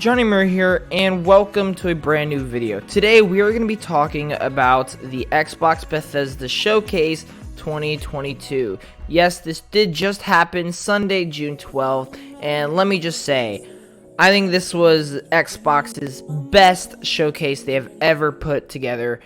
Johnny Murray here, and welcome to a brand new video. Today we are going to be talking about the Xbox Bethesda Showcase 2022. Yes, this did just happen Sunday, June 12th, and let me just say, I think this was Xbox's best showcase they have ever put together,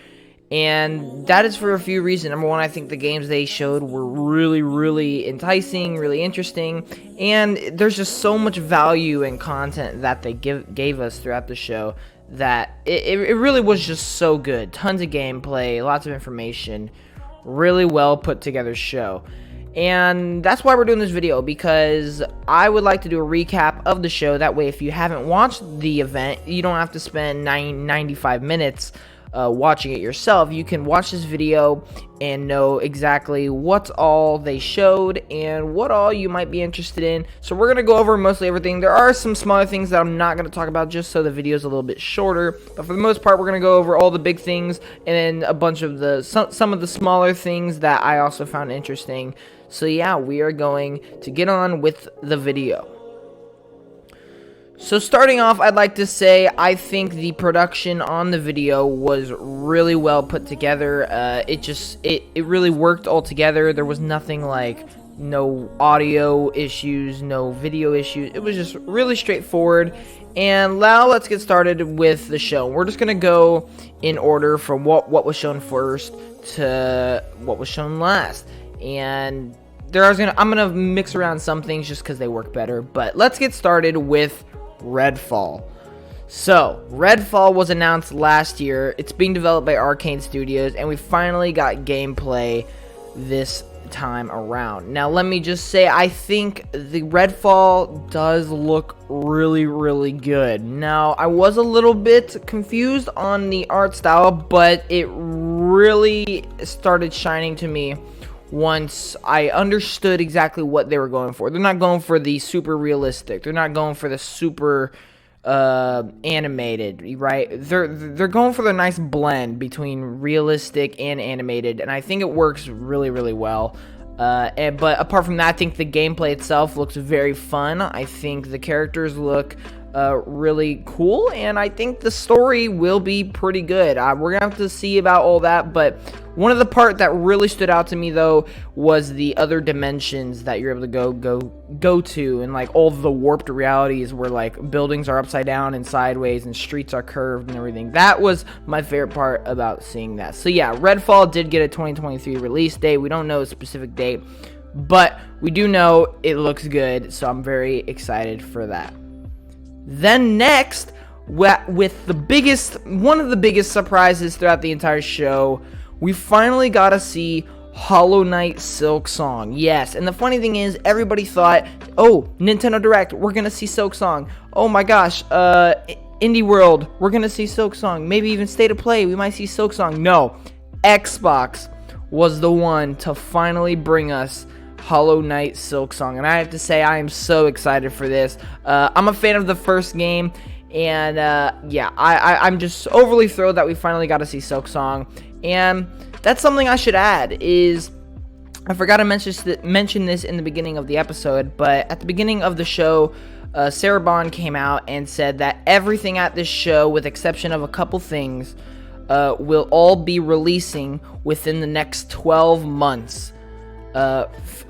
and that is for a few reasons. Number one, I think the games they showed were really enticing, really interesting, and there's just so much value and content that they gave us throughout the show that it really was just so good. Tons of gameplay, lots of information, really well put together show. And that's why we're doing this video, because I would like to do a recap of the show. That way, if you haven't watched the event, you don't have to spend 95 minutes watching it yourself. You can watch this video and know exactly what all they showed and what all you might be interested in. So we're going to go over mostly everything. There are some smaller things that I'm not going to talk about just so the video is a little bit shorter, but for the most part we're going to go over all the big things and then a bunch of the some of the smaller things that I also found interesting. So yeah, we are going to get on with the video. So starting off, I'd like to say I think the production on the video was really well put together. It really worked all together. There was nothing like no audio issues, no video issues. It was just really straightforward. And now let's get started with the show. We're just gonna go in order from what was shown first to what was shown last. And I'm gonna mix around some things just because they work better. But let's get started with Redfall. So, Redfall was announced last year. It's being developed by Arcane Studios, and we finally got gameplay this time around. Now, let me just say, I think the Redfall does look really good. Now, I was a little bit confused on the art style, but it really started shining to me once I understood exactly what they were going for. They're not going for the super realistic. They're not going for the super animated, right? They're going for the nice blend between realistic and animated, and I think it works really well. But apart from that, I think the gameplay itself looks very fun. I think the characters look really cool, and I think the story will be pretty good. We're gonna have to see about all that, but one of the part that really stood out to me though was the other dimensions that you're able to go to, and like all the warped realities where like buildings are upside down and sideways and streets are curved and everything. That was my favorite part about seeing that. So yeah, Redfall did get a 2023 release date. We don't know a specific date, but we do know it looks good, so I'm very excited for that. Then next, with one of the biggest surprises throughout the entire show, we finally got to see Hollow Knight Silksong. Yes, and the funny thing is, everybody thought, oh, Nintendo Direct, we're going to see Silksong. Oh my gosh, Indie World, we're going to see Silksong. Maybe even State of Play, we might see Silksong. No, Xbox was the one to finally bring us Hollow Knight Silksong, and I have to say I am so excited for this. I'm a fan of the first game, and yeah, I'm just overly thrilled that we finally got to see Silksong. And that's something I should add is, I forgot to mention this in the beginning of the episode, but at the beginning of the show, Sarah Bond came out and said that everything at this show, with exception of a couple things, will all be releasing within the next 12 months.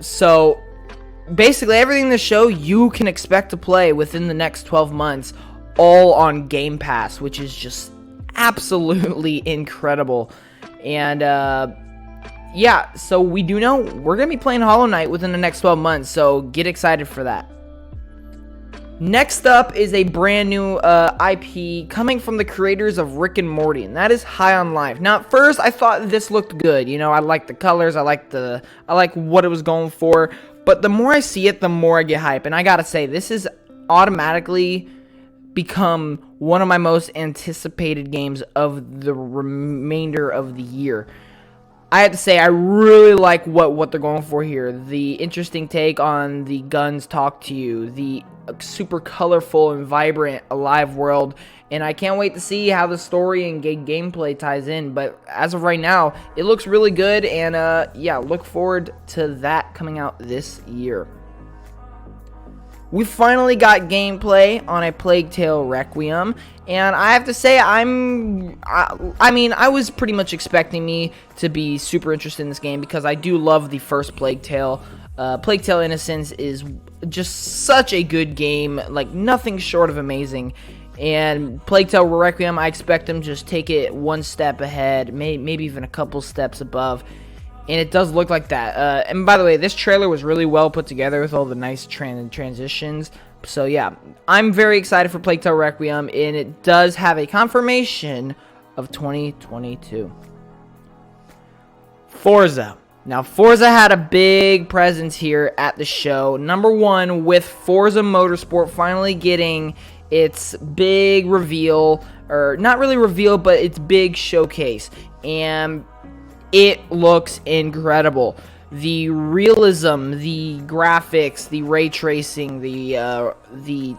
So basically everything in the show you can expect to play within the next 12 months, all on Game Pass, which is just absolutely incredible. And yeah, so we do know we're gonna be playing Hollow Knight within the next 12 months, so get excited for that. Next up is a brand new IP coming from the creators of Rick and Morty, and that is High on Life. Now, at first, I thought this looked good. You know, I like the colors, I like what it was going for. But the more I see it, the more I get hype. And I gotta say, this has automatically become one of my most anticipated games of the remainder of the year. I have to say, I really like what they're going for here. The interesting take on the guns talk to you, the super colorful and vibrant alive world, and I can't wait to see how the story and gameplay ties in. But as of right now, it looks really good, and yeah, look forward to that coming out this year. we finally got gameplay on a Plague Tale Requiem, and I have to say, I mean, I was pretty much expecting me to be super interested in this game because I do love the first Plague Tale. Plague Tale Innocence is just such a good game, like nothing short of amazing. And Plague Tale Requiem, I expect them to just take it one step ahead, maybe even a couple steps above. And it does look like that. And by the way, this trailer was really well put together with all the nice transitions. So yeah, I'm very excited for Plague Tale Requiem, and it does have a confirmation of 2022. Forza. Now, Forza had a big presence here at the show. Number one, with Forza Motorsport finally getting its big reveal, or not really reveal, but its big showcase. And it looks incredible. The realism, the graphics, the ray tracing, the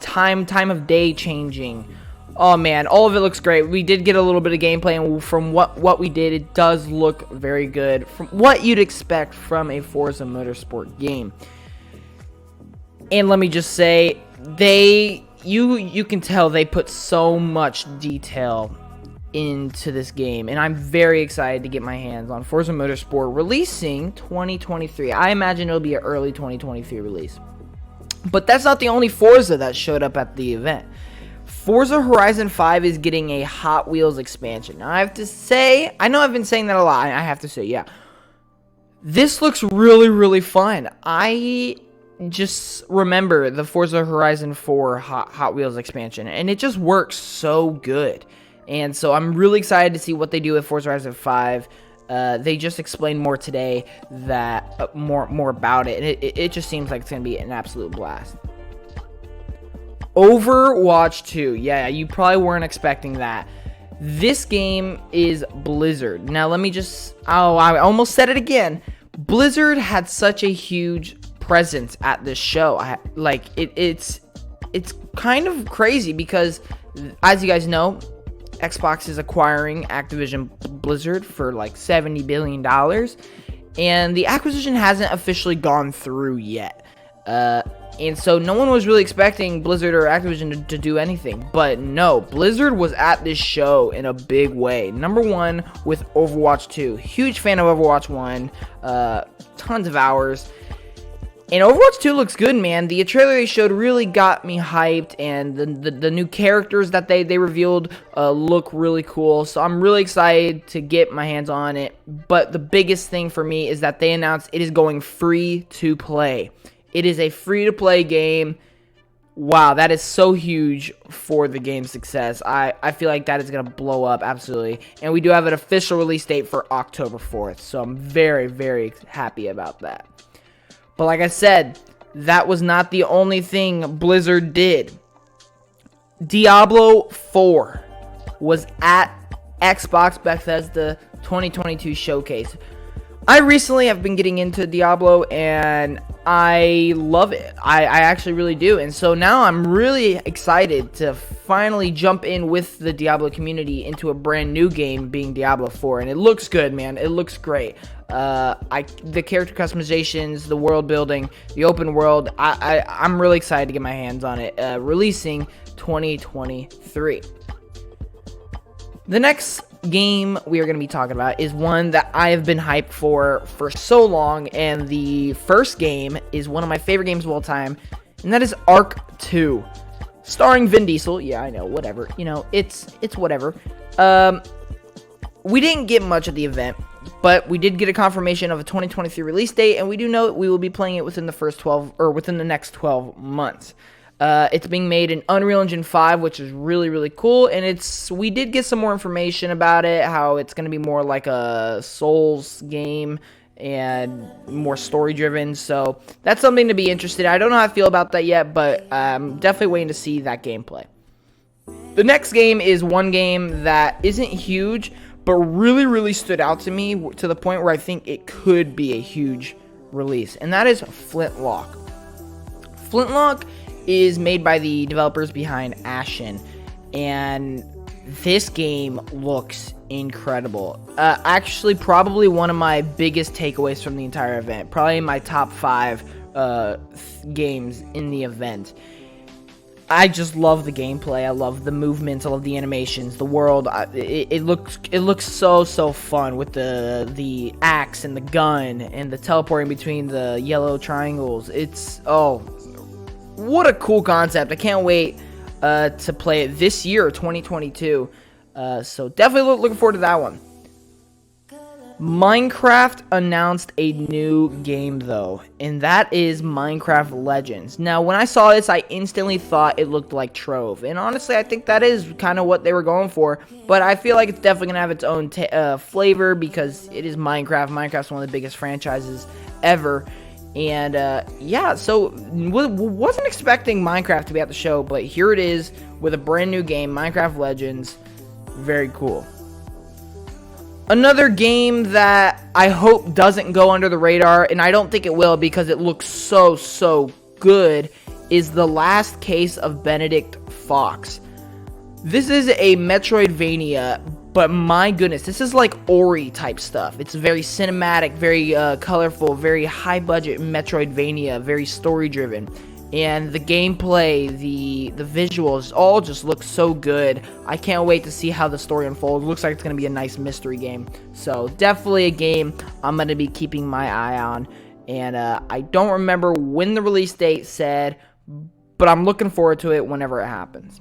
time of day changing. Oh man, all of it looks great. We did get a little bit of gameplay, and from what we did, it does look very good. From what you'd expect from a Forza Motorsport game. And let me just say, you can tell they put so much detail into this game, and I'm very excited to get my hands on Forza Motorsport releasing 2023. I imagine it'll be an early 2023 release. But that's not the only Forza that showed up at the event. Forza Horizon 5 is getting a Hot Wheels expansion. Now, I have to say, I know I've been saying that a lot. I have to say, yeah, this looks really, really fun. I just remember the Forza Horizon 4 Hot Wheels expansion, and it just works so good. And so I'm really excited to see what they do with Forza Horizon 5. They just explained more today, that more about it, and it just seems like it's going to be an absolute blast. Overwatch 2. Yeah, you probably weren't expecting that. This game is Blizzard. Now, let me just... Oh, I almost said it again. Blizzard had such a huge presence at this show. It's kind of crazy because, as you guys know, Xbox is acquiring Activision Blizzard for like $70 billion, and the acquisition hasn't officially gone through yet. And so no one was really expecting Blizzard or Activision to do anything. But no, Blizzard was at this show in a big way. Number one with Overwatch 2. Huge fan of Overwatch 1. Tons of hours. And Overwatch 2 looks good, man. The trailer they showed really got me hyped, and the new characters that they revealed look really cool. So I'm really excited to get my hands on it. But the biggest thing for me is that they announced it is going free to play. It is a free-to-play game. Wow, that is so huge for the game's success. I feel like that is going to blow up, absolutely. And we do have an official release date for October 4th, so I'm very, very happy about that. But like I said, that was not the only thing Blizzard did. Diablo 4 was at Xbox Bethesda 2022 Showcase. I recently have been getting into Diablo, and I love it. I actually really do. And so now I'm really excited to finally jump in with the Diablo community into a brand new game, being Diablo 4. And it looks good, man. It looks great. The character customizations, the world building, the open world, I'm really excited to get my hands on it. Releasing 2023. The next game we are going to be talking about is one that I have been hyped for so long, and the first game is one of my favorite games of all time, and that is Ark 2, starring Vin Diesel. Yeah, I know, whatever, you know, it's whatever. We didn't get much at the event, but we did get a confirmation of a 2023 release date, and we do know we will be playing it within the next 12 months. It's being made in Unreal Engine 5, which is really, really cool. And we did get some more information about it, how it's going to be more like a Souls game and more story-driven. So that's something to be interested in. I don't know how I feel about that yet, but I'm definitely waiting to see that gameplay. The next game is one game that isn't huge, but really, really stood out to me to the point where I think it could be a huge release. And that is Flintlock. Flintlock is made by the developers behind Ashen, and this game looks incredible. Actually, probably one of my biggest takeaways from the entire event. Probably my top 5 games in the event. I just love the gameplay. I love the movements. I love the animations. The world. It looks so fun with the axe and the gun and the teleporting between the yellow triangles. What a cool concept! I can't wait to play it this year, 2022. So definitely looking forward to that one. Minecraft announced a new game, though, and that is Minecraft Legends. Now, when I saw this, I instantly thought it looked like Trove, and honestly, I think that is kind of what they were going for, but I feel like it's definitely going to have its own flavor because it is Minecraft. Minecraft's one of the biggest franchises ever, and yeah, so wasn't expecting Minecraft to be at the show, but here it is with a brand new game, Minecraft Legends. Very cool. Another game that I hope doesn't go under the radar, and I don't think it will because it looks so good, is The Last Case of Benedict Fox. This is a Metroidvania, but my goodness, this is like Ori type stuff. It's very cinematic, very colorful, very high budget Metroidvania, very story driven. And the gameplay, the visuals, all just look so good. I can't wait to see how the story unfolds. Looks like it's going to be a nice mystery game. So definitely a game I'm going to be keeping my eye on. And I don't remember when the release date said, but I'm looking forward to it whenever it happens.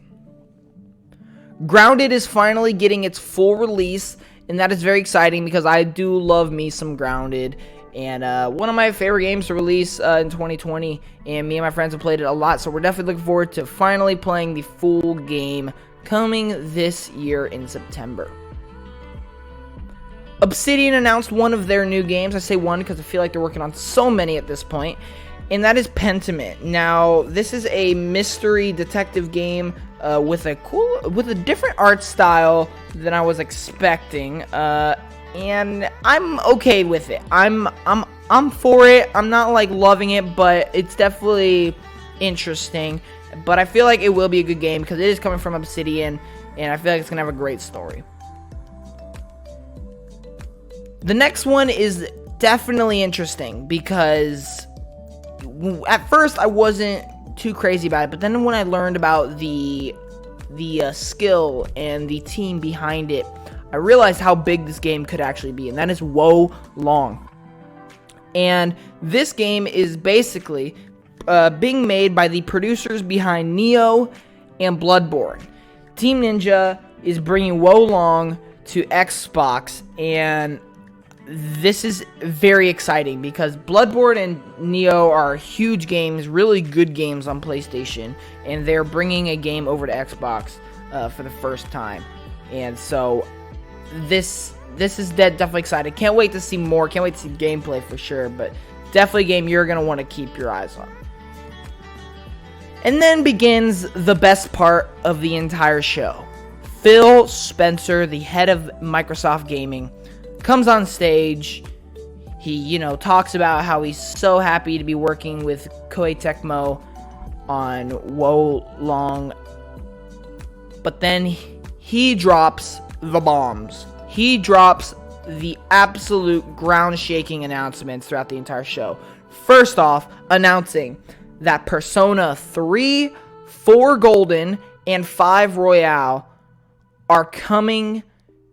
Grounded is finally getting its full release, and that is very exciting because I do love me some Grounded. And one of my favorite games to release in 2020, and me and my friends have played it a lot, so we're definitely looking forward to finally playing the full game coming this year in September. Obsidian announced one of their new games. I say one because I feel like they're working on so many at this point, and that is Pentiment. Now, this is a mystery detective game with a different art style than I was expecting. And I'm okay with it. I'm for it. I'm not like loving it, but it's definitely interesting. But I feel like it will be a good game because it is coming from Obsidian, and I feel like it's gonna have a great story. The next one is definitely interesting because at first I wasn't too crazy about it, but then when I learned about the skill and the team behind it, I realized how big this game could actually be, and that is Wo Long. And this game is basically being made by the producers behind Nioh and Bloodborne. Team Ninja is bringing Wo Long to Xbox, and this is very exciting because Bloodborne and Nioh are huge games, really good games on PlayStation, and they're bringing a game over to Xbox for the first time. And so this is definitely exciting. Can't wait to see more. Can't wait to see gameplay for sure, but definitely a game you're going to want to keep your eyes on. And then begins the best part of the entire show. Phil Spencer, the head of Microsoft Gaming, comes on stage. He, talks about how he's so happy to be working with Koei Tecmo on Wo Long. But then he drops the bombs. He drops the absolute ground-shaking announcements throughout the entire show. First off, announcing that Persona 3, 4 Golden, and 5 Royale are coming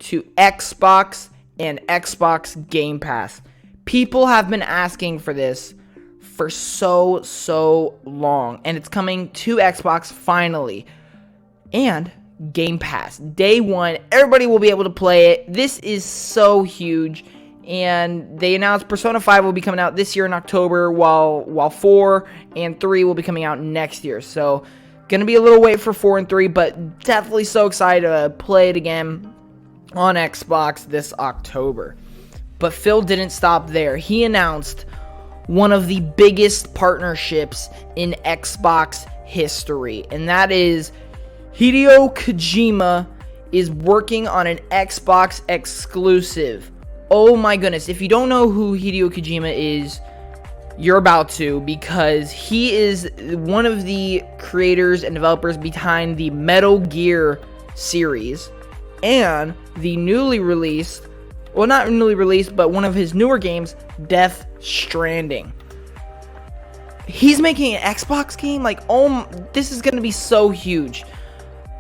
to Xbox and Xbox Game Pass. People have been asking for this for so long, and it's coming to Xbox finally. And Game Pass. Day one, everybody will be able to play it. This is so huge. And they announced Persona 5 will be coming out this year in October, while 4 and 3 will be coming out next year. So, gonna be a little wait for 4 and 3, but definitely so excited to play it again on Xbox this October. But Phil didn't stop there. He announced one of the biggest partnerships in Xbox history, and that is Hideo Kojima is working on an Xbox exclusive. Oh my goodness, if you don't know who Hideo Kojima is, you're about to, because he is one of the creators and developers behind the Metal Gear series and the newly released, well, not newly released, but one of his newer games, Death Stranding. He's making an Xbox game? Like, oh, this is gonna be so huge.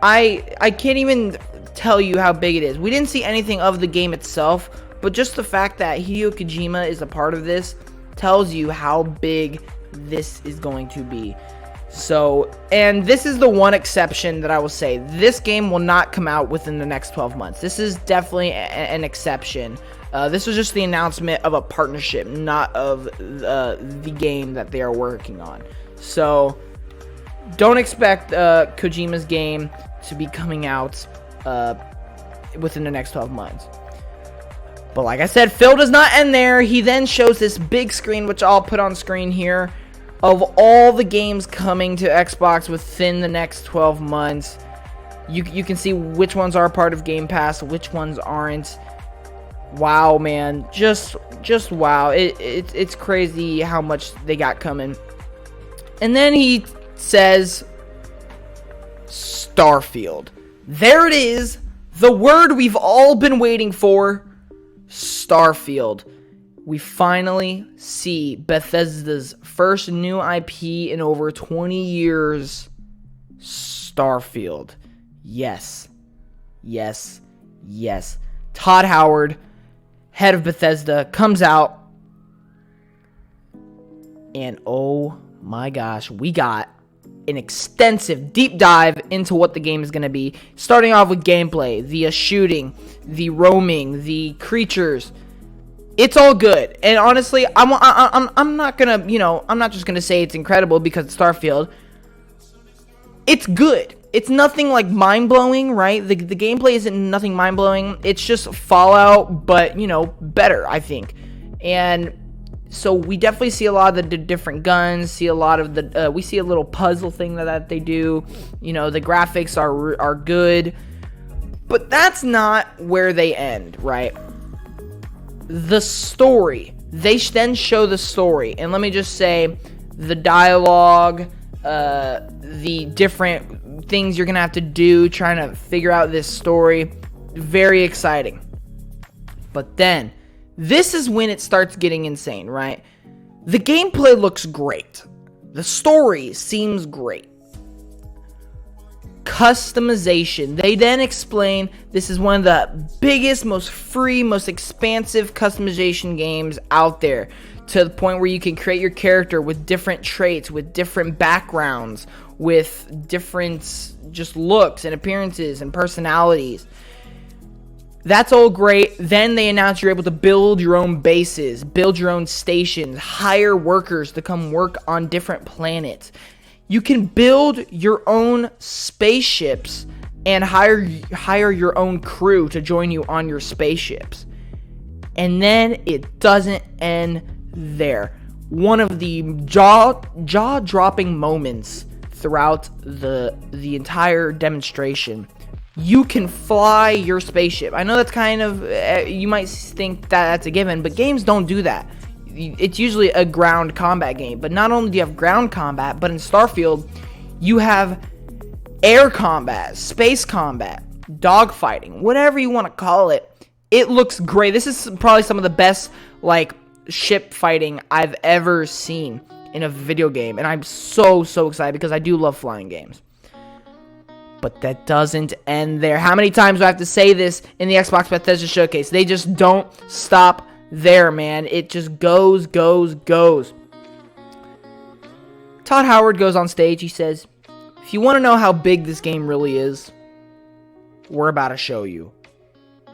I can't even tell you how big it is. We didn't see anything of the game itself, but just the fact that Hideo Kojima is a part of this tells you how big this is going to be. So, and this is the one exception that I will say. This game will not come out within the next 12 months. This is definitely an exception. This was just the announcement of a partnership, not of the game that they are working on. So, don't expect Kojima's game to be coming out within the next 12 months. But like I said, Phil does not end there. He then shows this big screen, which I'll put on screen here, of all the games coming to Xbox within the next 12 months. You can see which ones are part of Game Pass, which ones aren't. Wow, man. Just wow. It's crazy how much they got coming. And then he says Starfield. There it is. The word we've all been waiting for. Starfield. We finally see Bethesda's first new IP in over 20 years. Starfield. Yes. Yes. Yes. Todd Howard, head of Bethesda, comes out. And oh my gosh, we got an extensive deep dive into what the game is going to be. Starting off with gameplay, the shooting, the roaming, the creatures. It's all good. And honestly, I'm not going to, I'm not just going to say it's incredible because it's Starfield. It's good. It's nothing like mind-blowing, right? The gameplay isn't nothing mind-blowing. It's just Fallout, but, better, I think. And so we definitely see a lot of the different guns, see a lot of the, we see a little puzzle thing that they do. The graphics are good. But that's not where they end, right? The story. They then show the story. And let me just say, the dialogue, the different things you're going to have to do trying to figure out this story. Very exciting. But then, this is when it starts getting insane, right? The gameplay looks great. The story seems great. Customization. They then explain this is one of the biggest, most free, most expansive customization games out there, to the point where you can create your character with different traits, with different backgrounds, with different just looks and appearances and personalities. That's all great. Then they announce you're able to build your own bases, build your own stations, hire workers to come work on different planets. You can build your own spaceships and hire your own crew to join you on your spaceships. And then it doesn't end there. One of the jaw-dropping moments throughout the entire demonstration. You can fly your spaceship. I know that's kind of, you might think that that's a given, but games don't do that. It's usually a ground combat game. But not only do you have ground combat, but in Starfield, you have air combat, space combat, dogfighting, whatever you want to call it. It looks great. This is probably some of the best, ship fighting I've ever seen in a video game. And I'm so excited because I do love flying games. But that doesn't end there. How many times do I have to say this in the Xbox Bethesda Showcase? They just don't stop there, man. It just goes. Todd Howard goes on stage. He says, if you want to know how big this game really is, we're about to show you.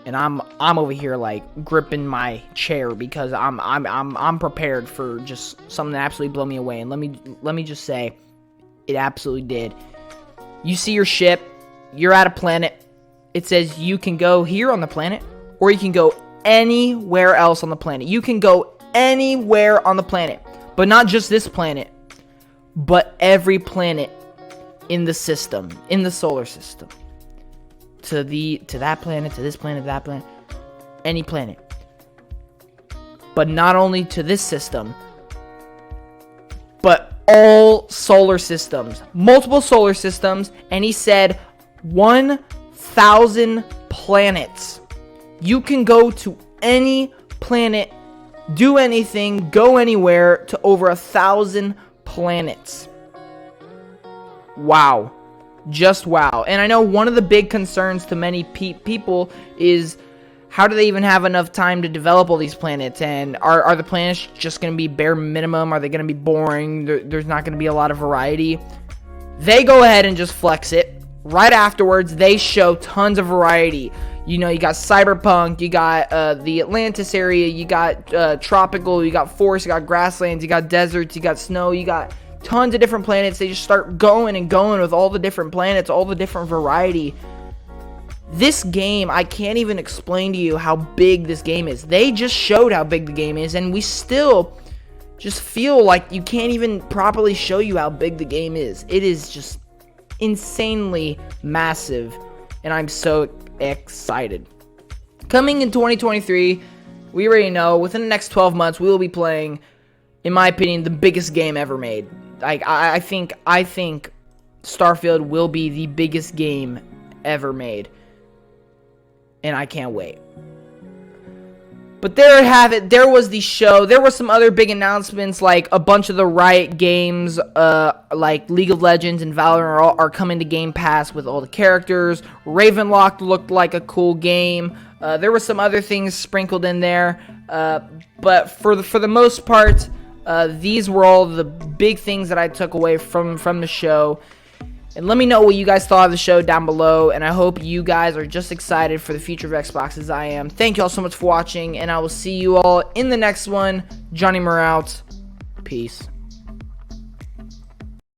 And I'm over here gripping my chair because I'm prepared for just something that absolutely blow me away. And let me just say, it absolutely did. You see your ship, you're at a planet. It says you can go here on the planet, or you can go anywhere else on the planet. You can go anywhere on the planet, but not just this planet, but every planet in the system, in the solar system. To that planet, to this planet, that planet, any planet. But not only to this system, but all solar systems, multiple solar systems, and he said 1,000 planets. You can go to any planet, do anything, go anywhere to over 1,000 planets. Wow. Just wow. And I know one of the big concerns to many people is, how do they even have enough time to develop all these planets? And are the planets just going to be bare minimum? Are they going to be boring? There's not going to be a lot of variety. They go ahead and just flex it. Right afterwards, they show tons of variety. You know, you got Cyberpunk, you got the Atlantis area, you got tropical, you got forest, you got grasslands, you got deserts, you got snow, you got tons of different planets. They just start going and going with all the different planets, all the different variety. This game, I can't even explain to you how big this game is. They just showed how big the game is, and we still just feel like you can't even properly show you how big the game is. It is just insanely massive, and I'm so excited. Coming in 2023, we already know within the next 12 months we will be playing, in my opinion, the biggest game ever made. Like I think Starfield will be the biggest game ever made, and I can't wait. But there you have it. There was the show. There were some other big announcements, like a bunch of the Riot games, like League of Legends and Valorant are coming to Game Pass with all the characters. Ravenlock looked like a cool game. There were some other things sprinkled in there, but for the most part, these were all the big things that I took away from the show. And let me know what you guys thought of the show down below. And I hope you guys are just excited for the future of Xbox as I am. Thank you all so much for watching. And I will see you all in the next one. Johnny Moore out. Peace.